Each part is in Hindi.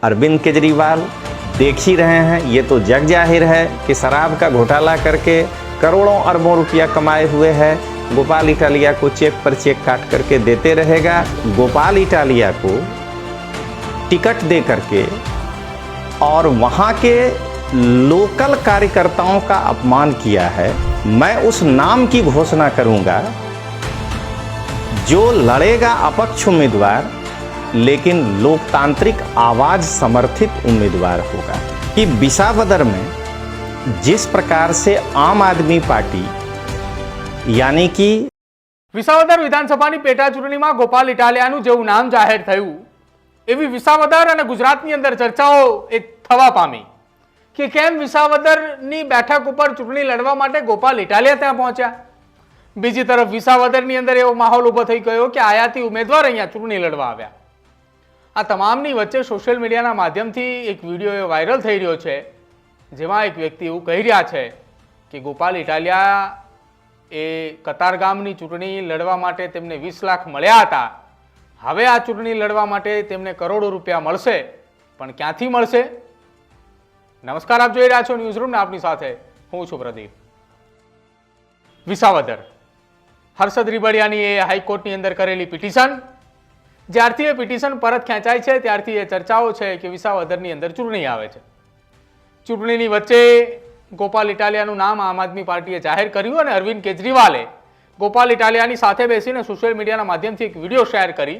अरविंद केजरीवाल देख ही रहे हैं। ये तो जग जाहिर है कि शराब का घोटाला करके करोड़ों अरबों रुपया कमाए हुए हैं। गोपाल इटालिया को चेक पर चेक काट करके देते रहेगा। गोपाल इटालिया को टिकट दे करके और वहाँ के लोकल कार्यकर्ताओं का अपमान किया है। मैं उस नाम की घोषणा करूंगा जो लड़ेगा अपक्ष उम्मीदवार, लेकिन लोकतांत्रिक आवाज समर्थित उम्मीदवार होगा। कि विसावदर में जिस प्रकार से आम आदमी पार्टी यानी कि વિસાવદર વિધાનસભાની પેટા ચૂંટણીમાં ગોપાલ ઇટાલિયાનું જેવું નામ જાહેર થયું એવી વિસાવદર અને ગુજરાતની અંદર ચર્ચાઓ થવા પામી કે કેમ વિસાવદરની બેઠક ઉપર ચૂંટણી લડવા માટે ગોપાલ ઇટાલિયા ત્યાં પહોંચ્યા। બીજી તરફ વિસાવદરની અંદર એવો માહોલ ઊભો થઈ ગયો કે આયાતી ઉમેદવાર અહીંયા ચૂંટણી લડવા આવ્યા। આ તમામની વચ્ચે સોશિયલ મીડિયાના માધ્યમથી એક વિડીયો વાયરલ થઈ રહ્યો છે જેમાં એક વ્યક્તિ એવું કહી રહ્યા છે કે ગોપાલ ઇટાલિયા એ કતારગામની ચૂંટણી લડવા માટે તેમને 20 લાખ મળ્યા હતા। હવે આ ચૂંટણી લડવા માટે તેમને કરોડો રૂપિયા મળશે, પણ ક્યાંથી મળશે? નમસ્કાર, આપ જોઈ રહ્યા છો ન્યૂઝ રૂમ ને આપની સાથે હું છું પ્રદીપ। વિસાવદર હર્ષદ રીબડિયાની એ હાઈકોર્ટની અંદર કરેલી પિટિશન, જ્યારથી એ પિટિશન પરત ખેંચાય છે ત્યારથી એ ચર્ચાઓ છે કે વિસાવદરની અંદર ચૂંટણી આવે છે। ચૂંટણીની વચ્ચે गोपाल इटालियाનું नाम आम आदमी पार्टीए जाहिर કર્યું અને અરવિંદ કેજરીવાલે ગોપાલ ઇટાલિયાની સાથે બેસીને સોશિયલ મીડિયાના માધ્યમથી એક વિડીયો શેર કરી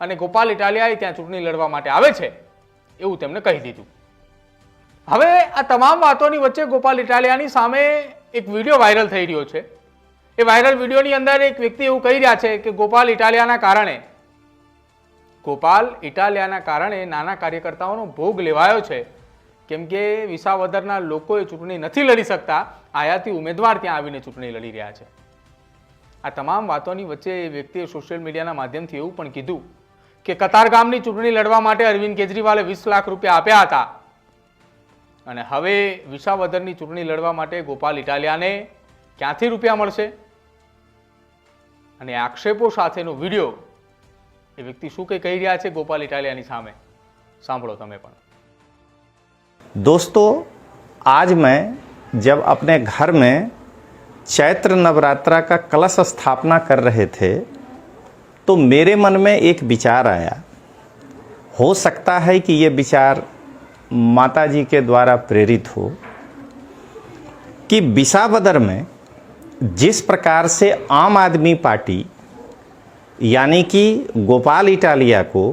અને ગોપાલ ઇટાલિયાએ ત્યાં ચૂંટણી લડવા માટે આવે છે એવું તેમણે કહી દીધું। હવે આ તમામ વાતોની વચ્ચે ગોપાલ ઇટાલિયાની સામે એક વિડીયો વાયરલ થઈ રહ્યો છે। એ વાયરલ વિડીયોની અંદર એક વ્યક્તિ એવું કહી રહ્યા છે કે ગોપાલ ઇટાલિયાના કારણે નાના કાર્યકર્તાઓનો ભોગ લેવાયો છે, કેમ કે વિસાવદરના લોકોએ ચૂંટણી નથી લડી શકતા, આયાતી ઉમેદવાર ત્યાં આવીને ચૂંટણી લડી રહ્યા છે। આ તમામ વાતોની વચ્ચે એ વ્યક્તિએ સોશિયલ મીડિયાના માધ્યમથી એવું પણ કીધું કે કતારગામની ચૂંટણી લડવા માટે અરવિંદ કેજરીવાલે 20 લાખ રૂપિયા આપ્યા હતા અને હવે વિસાવદરની ચૂંટણી લડવા માટે ગોપાલ ઇટાલિયાને ક્યાંથી રૂપિયા મળશે? અને આક્ષેપો સાથેનો વિડીયો એ વ્યક્તિ શું કંઈ કહી રહ્યા છે ગોપાલ ઇટાલિયાની સામે, સાંભળો તમે પણ। दोस्तों, आज मैं जब अपने घर में चैत्र नवरात्रा का कलश स्थापना कर रहे थे तो मेरे मन में एक विचार आया। हो सकता है कि ये विचार माता जी के द्वारा प्रेरित हो कि विसावदर में जिस प्रकार से आम आदमी पार्टी यानी कि गोपाल इटालिया को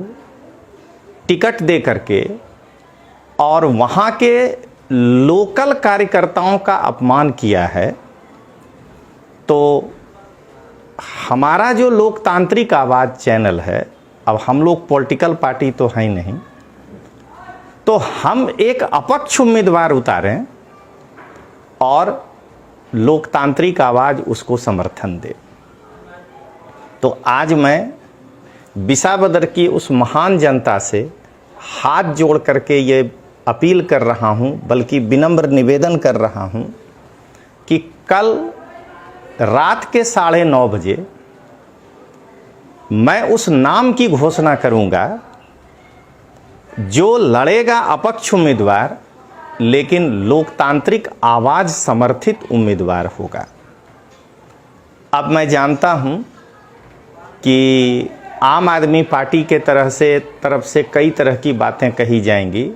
टिकट दे करके और वहाँ के लोकल कार्यकर्ताओं का अपमान किया है, तो हमारा जो लोकतांत्रिक आवाज़ चैनल है, अब हम लोग पॉलिटिकल पार्टी तो हैं नहीं, तो हम एक अपक्ष उम्मीदवार उतारें और लोकतांत्रिक आवाज़ उसको समर्थन दे। तो आज मैं विसावदर की उस महान जनता से हाथ जोड़ करके ये अपील कर रहा हूँ, बल्कि विनम्र निवेदन कर रहा हूँ कि कल रात के 9:30 बजे मैं उस नाम की घोषणा करूँगा जो लड़ेगा अपक्ष उम्मीदवार, लेकिन लोकतांत्रिक आवाज़ समर्थित उम्मीदवार होगा। अब मैं जानता हूँ कि आम आदमी पार्टी के तरफ से कई तरह की बातें कही जाएंगी।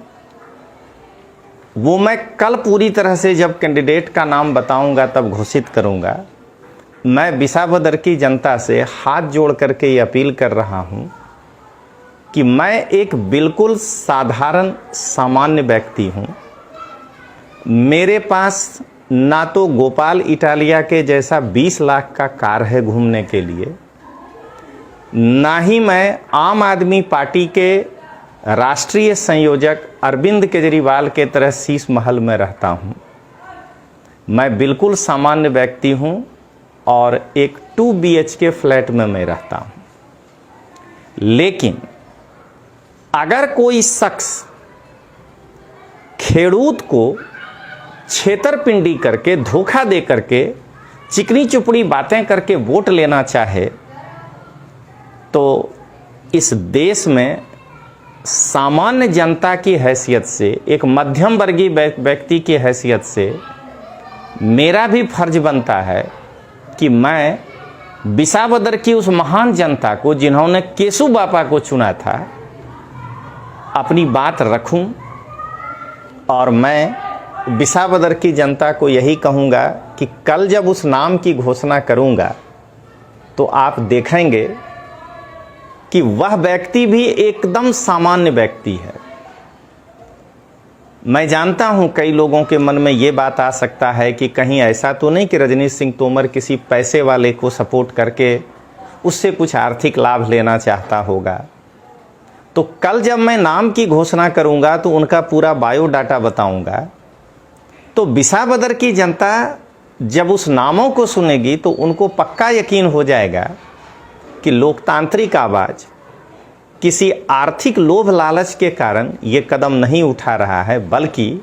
वो मैं कल पूरी तरह से जब कैंडिडेट का नाम बताऊंगा तब घोषित करूंगा। मैं विसावदर की जनता से हाथ जोड़ करके ये अपील कर रहा हूं कि मैं एक बिल्कुल साधारण सामान्य व्यक्ति हूं। मेरे पास ना तो गोपाल इटालिया के जैसा 20 लाख का कार है घूमने के लिए, ना ही मैं आम आदमी पार्टी के राष्ट्रीय संयोजक अरविंद केजरीवाल के तरह शीश महल में रहता हूँ। मैं बिल्कुल सामान्य व्यक्ति हूँ और एक 2 BHK फ्लैट में मैं रहता हूँ। लेकिन अगर कोई शख्स खेड़ूत को छेतरपिंडी करके, धोखा दे करके, चिकनी चुपड़ी बातें करके वोट लेना चाहे तो इस देश में सामान्य जनता की हैसियत से, एक मध्यम वर्गीय व्यक्ति की हैसियत से मेरा भी फर्ज बनता है कि मैं विसावदर की उस महान जनता को, जिन्होंने केशु बापा को चुना था, अपनी बात रखूं। और मैं विसावदर की जनता को यही कहूँगा कि कल जब उस नाम की घोषणा करूँगा तो आप देखेंगे कि वह व्यक्ति भी एकदम सामान्य व्यक्ति है। मैं जानता हूं कई लोगों के मन में ये बात आ सकता है कि कहीं ऐसा तो नहीं कि रजनीश सिंह तोमर किसी पैसे वाले को सपोर्ट करके उससे कुछ आर्थिक लाभ लेना चाहता होगा। तो कल जब मैं नाम की घोषणा करूंगा तो उनका पूरा बायोडाटा बताऊंगा। तो विसावदर की जनता जब उस नामों को सुनेगी तो उनको पक्का यकीन हो जाएगा कि लोकतांत्रिक आवाज किसी आर्थिक लोभ लालच के कारण ये कदम नहीं उठा रहा है, बल्कि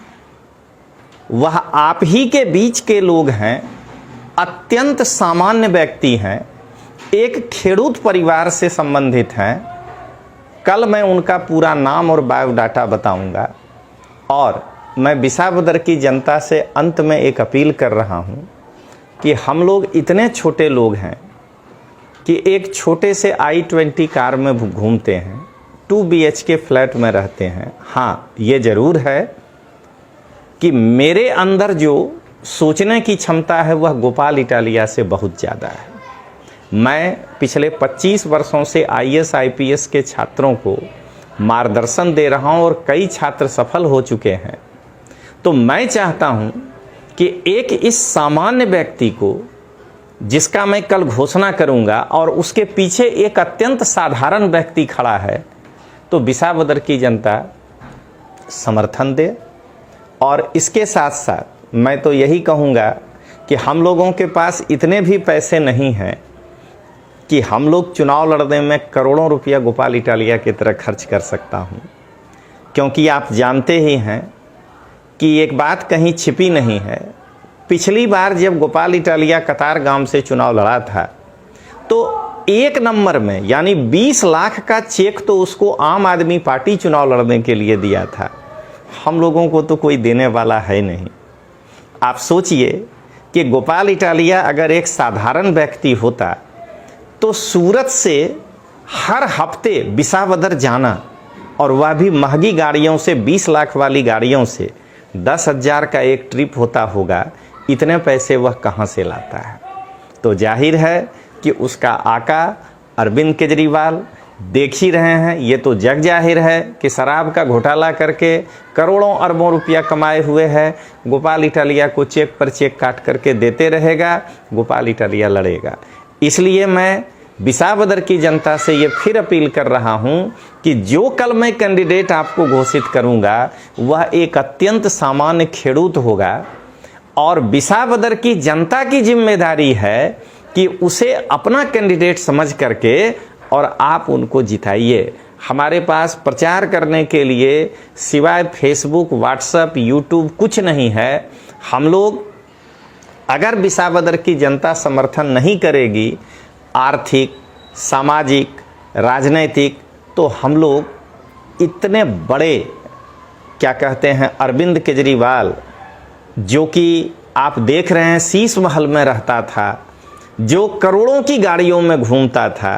वह आप ही के बीच के लोग हैं, अत्यंत सामान्य व्यक्ति हैं, एक खेडूत परिवार से संबंधित हैं। कल मैं उनका पूरा नाम और बायोडाटा बताऊंगा। और मैं विसावदर की जनता से अंत में एक अपील कर रहा हूं कि हम लोग इतने छोटे लोग हैं कि एक छोटे से i20 कार में घूमते हैं, 2 BHK फ्लैट में रहते हैं। हाँ, ये ज़रूर है कि मेरे अंदर जो सोचने की क्षमता है वह गोपाल इटालिया से बहुत ज़्यादा है। मैं पिछले 25 वर्षों से IAS IPS के छात्रों को मार्गदर्शन दे रहा हूँ और कई छात्र सफल हो चुके हैं। तो मैं चाहता हूँ कि एक इस सामान्य व्यक्ति को, जिसका मैं कल घोषणा करूंगा, और उसके पीछे एक अत्यंत साधारण व्यक्ति खड़ा है, तो विसावदर की जनता समर्थन दे। और इसके साथ साथ मैं तो यही कहूंगा कि हम लोगों के पास इतने भी पैसे नहीं हैं कि हम लोग चुनाव लड़ने में करोड़ों रुपया गोपाल इटालिया की तरह खर्च कर सकता हूं, क्योंकि आप जानते ही हैं कि एक बात कहीं छिपी नहीं है। पिछली बार जब गोपाल इटालिया कतारगाम से चुनाव लड़ा था तो 1 नंबर में, यानी 20 लाख का चेक तो उसको आम आदमी पार्टी चुनाव लड़ने के लिए दिया था। हम लोगों को तो कोई देने वाला है नहीं। आप सोचिए कि गोपाल इटालिया अगर एक साधारण व्यक्ति होता तो सूरत से हर हफ्ते विसावदर जाना, और वह भी महंगी गाड़ियों से, 20 लाख वाली गाड़ियों से 10,000 का एक ट्रिप होता होगा। इतने पैसे वह कहाँ से लाता है? तो जाहिर है कि उसका आका अरविंद केजरीवाल देख ही रहे हैं। ये तो जग जाहिर है कि शराब का घोटाला करके करोड़ों अरबों रुपया कमाए हुए है। गोपाल इटालिया को चेक पर चेक काट करके देते रहेगा, गोपाल इटालिया लड़ेगा। इसलिए मैं विसावदर की जनता से ये फिर अपील कर रहा हूं कि जो कल मैं कैंडिडेट आपको घोषित करूंगा वह एक अत्यंत सामान्य खेडूत होगा, और विसावदर की जनता की जिम्मेदारी है कि उसे अपना कैंडिडेट समझ करके और आप उनको जिताइए। हमारे पास प्रचार करने के लिए सिवाय फेसबुक, व्हाट्सएप, यूट्यूब कुछ नहीं है। हम लोग, अगर विसावदर की जनता समर्थन नहीं करेगी, आर्थिक, सामाजिक, राजनैतिक, तो हम लोग इतने बड़े, क्या कहते हैं, अरविंद केजरीवाल, जो कि आप देख रहे हैं शीश महल में रहता था, जो करोड़ों की गाड़ियों में घूमता था,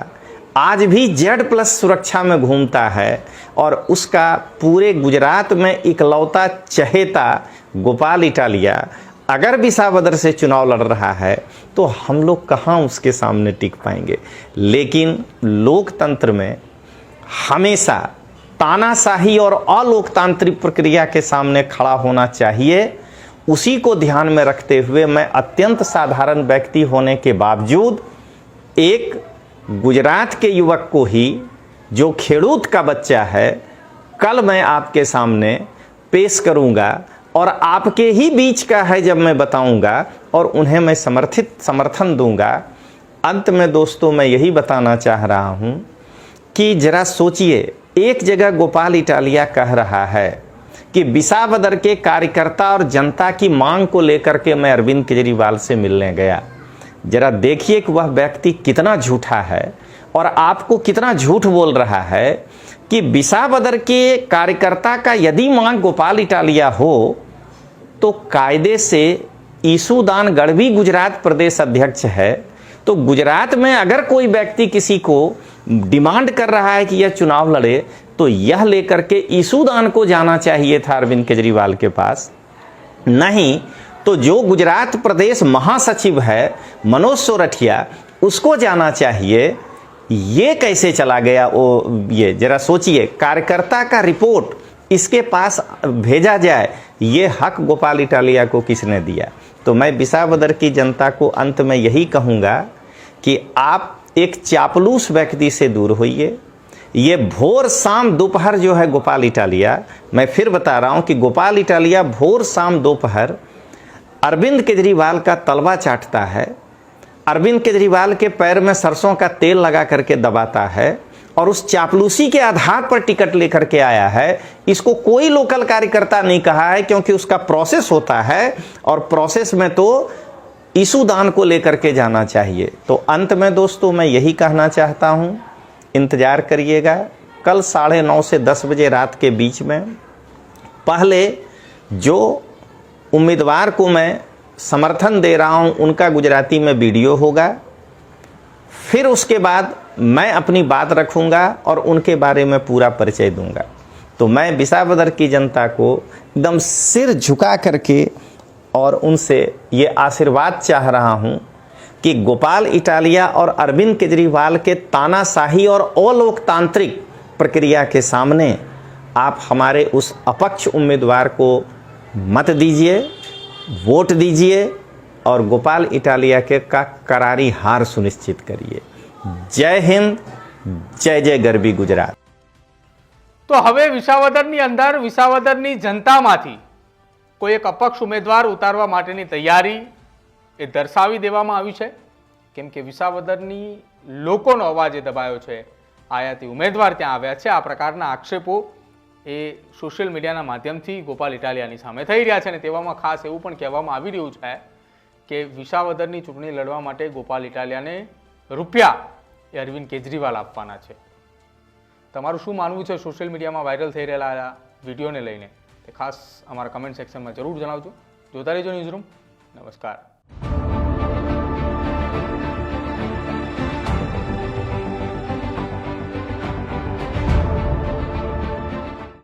आज भी Z+ सुरक्षा में घूमता है, और उसका पूरे गुजरात में इकलौता चहेता गोपाल इटालिया अगर विसावदर से चुनाव लड़ रहा है तो हम लोग कहाँ उसके सामने टिक पाएंगे। लेकिन लोकतंत्र में हमेशा तानाशाही और अलोकतांत्रिक प्रक्रिया के सामने खड़ा होना चाहिए। उसी को ध्यान में रखते हुए मैं अत्यंत साधारण व्यक्ति होने के बावजूद एक गुजरात के युवक को ही, जो खेडूत का बच्चा है, कल मैं आपके सामने पेश करूंगा, और आपके ही बीच का है जब मैं बताऊंगा, और उन्हें मैं समर्थन दूंगा। अंत में दोस्तों मैं यही बताना चाह रहा हूं कि जरा सोचिए, एक जगह गोपाल इटालिया कह रहा है कि विसावदर के कार्यकर्ता और जनता की मांग को लेकर के मैं अरविंद केजरीवाल से मिलने गया। जरा देखिए कि वह व्यक्ति कितना झूठा है और आपको कितना झूठ बोल रहा है कि विसावदर के कार्यकर्ता का यदि मांग गोपाल इटालिया हो तो कायदे से ईसूदान गढ़वी गुजरात प्रदेश अध्यक्ष है, तो गुजरात में अगर कोई व्यक्ति किसी को डिमांड कर रहा है कि यह चुनाव लड़े तो यह लेकर के ईसूदान को जाना चाहिए था अरविंद केजरीवाल के पास, नहीं तो जो गुजरात प्रदेश महासचिव है मनोज सोरठिया उसको जाना चाहिए। ये कैसे चला गया वो, ये जरा सोचिए, कार्यकर्ता का रिपोर्ट इसके पास भेजा जाए, ये हक गोपाल इटालिया को किसने दिया? तो मैं विसावदर की जनता को अंत में यही कहूँगा कि आप एक चापलूस व्यक्ति से दूर होइए। ये भोर शाम दोपहर जो है गोपाल इटालिया, मैं फिर बता रहा हूँ कि गोपाल इटालिया भोर शाम दोपहर अरविंद केजरीवाल का तलवा चाटता है, अरविंद केजरीवाल के पैर में सरसों का तेल लगा करके दबाता है और उस चापलूसी के आधार पर टिकट लेकर के आया है। इसको कोई लोकल कार्यकर्ता नहीं कहा है क्योंकि उसका प्रोसेस होता है और प्रोसेस में तो ईसूदान को लेकर के जाना चाहिए। तो अंत में दोस्तों मैं यही कहना चाहता हूँ, इंतजार करिएगा कल 9:30 से 10 बजे रात के बीच में। पहले जो उम्मीदवार को मैं समर्थन दे रहा हूं उनका गुजराती में वीडियो होगा, फिर उसके बाद मैं अपनी बात रखूंगा और उनके बारे में पूरा परिचय दूंगा। तो मैं विसावदर की जनता को एकदम सिर झुका करके और उनसे ये आशीर्वाद चाह रहा हूं कि गोपाल इटालिया और अरविंद केजरीवाल के तानाशाही और अलोकतांत्रिक प्रक्रिया के सामने आप हमारे उस अपक्ष उम्मीदवार को मत दीजिए, वोट दीजिए और गोपाल इटालिया के का करारी हार सुनिश्चित करिए। जय हिंद, जय जय गरबी गुजरात। तो हवे विसावदરની અંદર વિસાવદરની જનતામાંથી કોઈ એક અપક્ષ ઉમેદવાર ઉતારવા માટેની તૈયારી એ દર્શાવી દેવામાં આવી છે, કેમ કે વિસાવદરની લોકોનો અવાજ એ દબાયો છે, આયાતી ઉમેદવાર ત્યાં આવ્યા છે। આ પ્રકારના આક્ષેપો એ સોશિયલ મીડિયાના માધ્યમથી ગોપાલ ઇટાલિયાની સામે થઈ રહ્યા છે અને તેવામાં ખાસ એવું પણ કહેવામાં આવી રહ્યું છે કે વિસાવદરની ચૂંટણી લડવા માટે ગોપાલ ઇટાલિયાને રૂપિયા એ અરવિંદ કેજરીવાલ આપવાના છે। તમારું શું માનવું છે સોશિયલ મીડિયામાં વાયરલ થઈ રહેલા વિડીયોને લઈને તે ખાસ અમારા કમેન્ટ સેક્શનમાં જરૂર જણાવજો। જોતા રહેજો ન્યૂઝરૂમ। નમસ્કાર।